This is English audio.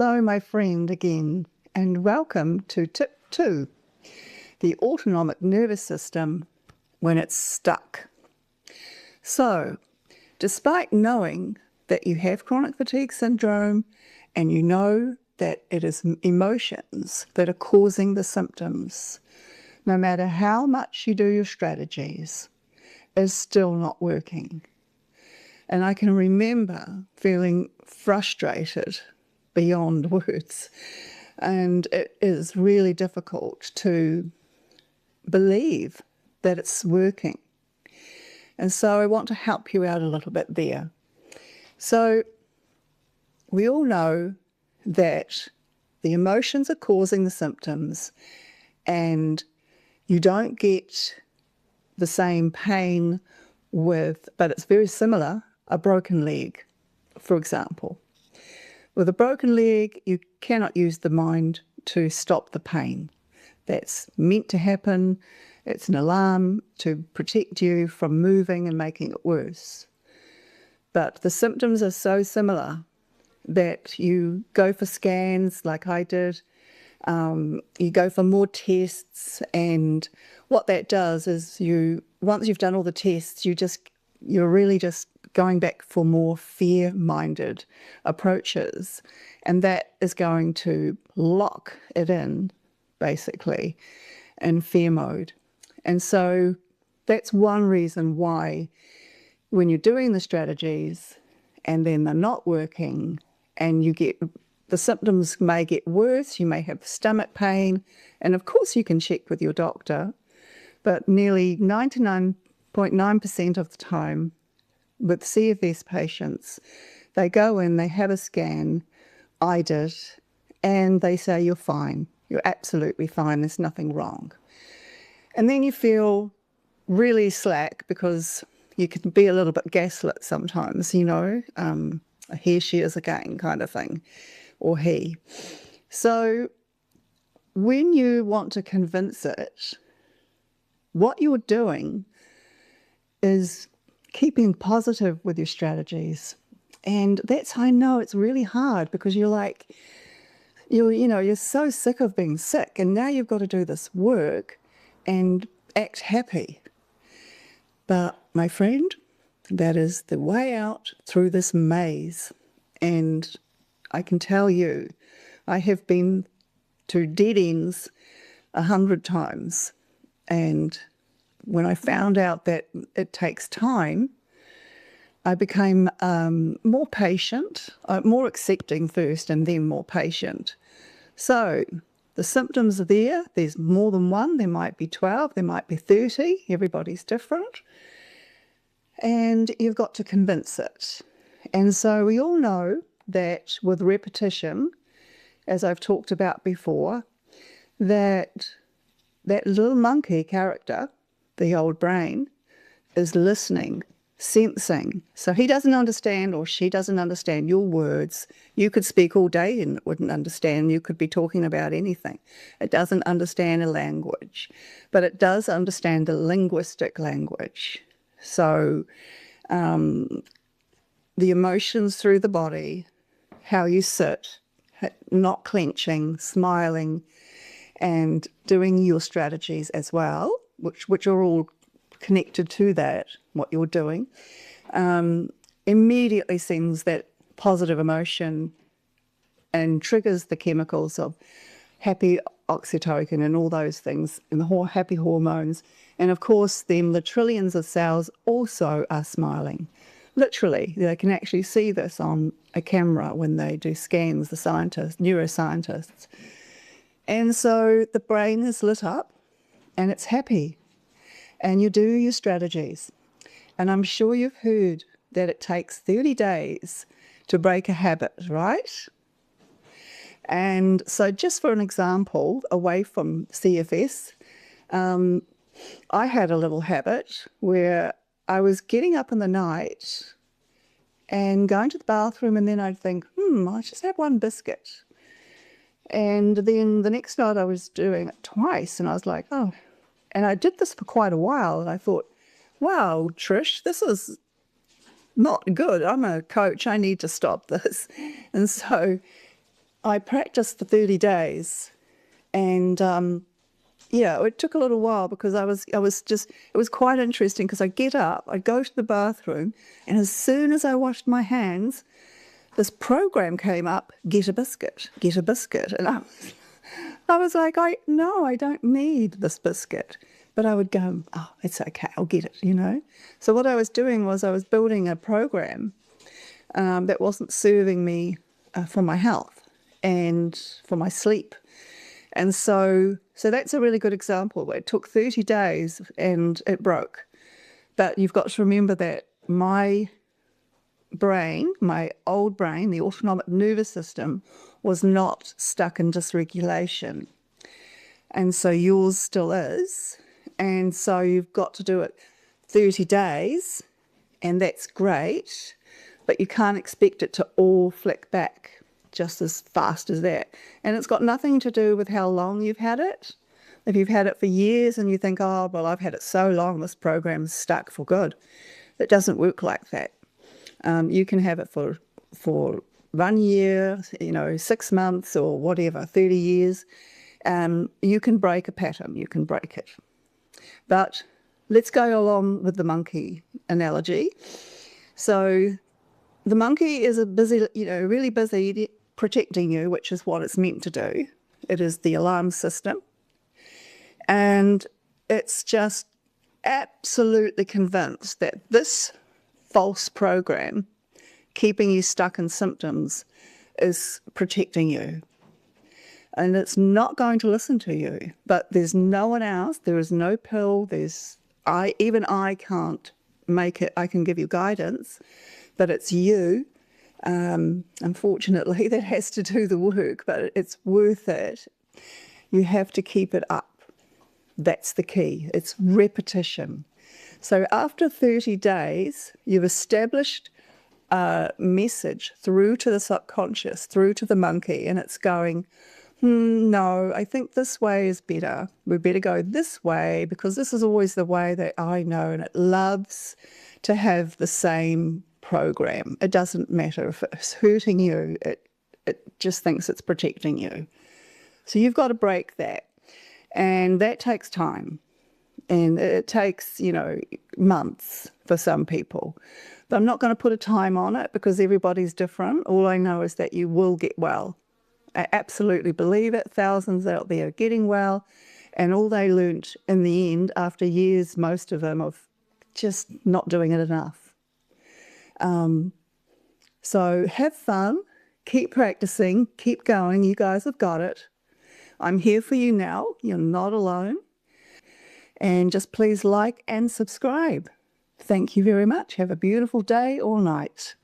Hello, my friend, again, and welcome to Tip 2, the Autonomic Nervous System when it's stuck. So, despite knowing that you have chronic fatigue syndrome and you know that it is emotions that are causing the symptoms, no matter how much you do your strategies, it's still not working. And I can remember feeling frustrated beyond words. And it is really difficult to believe that it's working. And so I want to help you out a little bit there. So we all know that the emotions are causing the symptoms, and you don't get the same pain with, but it's very similar, a broken leg, for example. With a broken leg, you cannot use the mind to stop the pain. That's meant to happen. It's an alarm to protect you from moving and making it worse. But the symptoms are so similar that you go for scans like I did. You go for more tests, and what that does is once you've done all the tests, you're really just going back for more fear-minded approaches, and that is going to lock it in, basically, in fear mode. And so that's one reason why when you're doing the strategies and then they're not working and the symptoms may get worse, you may have stomach pain, and of course you can check with your doctor, but nearly 99.9% of the time with CFS patients, they go in, they have a scan, I did, and they say, you're fine, you're absolutely fine, there's nothing wrong. And then you feel really slack because you can be a little bit gaslit sometimes, here she is again kind of thing, or he. So when you want to convince it, what you're doing is keeping positive with your strategies. And that's how I know it's really hard, because you're so sick of being sick, and now you've got to do this work and act happy. But my friend, that is the way out through this maze. And I can tell you, I have been to dead ends 100 times. And when I found out that it takes time, I became more patient, more accepting first, and then more patient. So the symptoms are there. There's more than one. There might be 12. There might be 30. Everybody's different. And you've got to convince it. And so we all know that with repetition, as I've talked about before, that little monkey character, the old brain, is listening, sensing. So he doesn't understand, or she doesn't understand your words. You could speak all day and it wouldn't understand. You could be talking about anything. It doesn't understand a language, but it does understand the linguistic language. So the emotions through the body, how you sit, not clenching, smiling, and doing your strategies as well, which are all connected to that, what you're doing, immediately sends that positive emotion and triggers the chemicals of happy oxytocin and all those things, and the happy hormones. And of course, then the trillions of cells also are smiling. Literally, they can actually see this on a camera when they do scans, the neuroscientists. And so the brain is lit up and it's happy. And you do your strategies. And I'm sure you've heard that it takes 30 days to break a habit, right? And so just for an example, away from CFS, I had a little habit where I was getting up in the night and going to the bathroom, and then I'd think, I just have one biscuit. And then the next night I was doing it twice, and I was like, oh. And I did this for quite a while, and I thought, wow, Trish, this is not good. I'm a coach. I need to stop this. And so I practiced for 30 days, and yeah, it took a little while because it was quite interesting because I'd get up, I'd go to the bathroom, and as soon as I washed my hands, this program came up, get a biscuit, get a biscuit. And I was like, no, I don't need this biscuit. But I would go, oh, it's okay, I'll get it, you know. So what I was doing was I was building a program that wasn't serving me for my health and for my sleep. And so that's a really good example. It took 30 days and it broke. But you've got to remember that my brain, my old brain, the autonomic nervous system, was not stuck in dysregulation. And so yours still is. And so you've got to do it 30 days, and that's great, but you can't expect it to all flick back just as fast as that. And it's got nothing to do with how long you've had it. If you've had it for years and you think, oh, well, I've had it so long, this program's stuck for good. It doesn't work like that. You can have it for 1 year, 6 months or whatever, 30 years. You can break a pattern, you can break it. But let's go along with the monkey analogy. So the monkey is really busy protecting you, which is what it's meant to do. It is the alarm system. And it's just absolutely convinced that this false program, keeping you stuck in symptoms, is protecting you. And it's not going to listen to you. But there's no one else. There is no pill. Even I can't make it. I can give you guidance, but it's you, unfortunately, that has to do the work. But it's worth it. You have to keep it up. That's the key. It's repetition. So after 30 days, you've established a message through to the subconscious, through to the monkey, and it's going, no, I think this way is better. We better go this way because this is always the way that I know, and it loves to have the same program. It doesn't matter if it's hurting you. It just thinks it's protecting you. So you've got to break that. And that takes time. And it takes, months for some people. But I'm not going to put a time on it because everybody's different. All I know is that you will get well. I absolutely believe it. Thousands out there are getting well. And all they learnt in the end, after years, most of them, of just not doing it enough. So have fun. Keep practicing. Keep going. You guys have got it. I'm here for you now. You're not alone. And just please like and subscribe. Thank you very much. Have a beautiful day or night.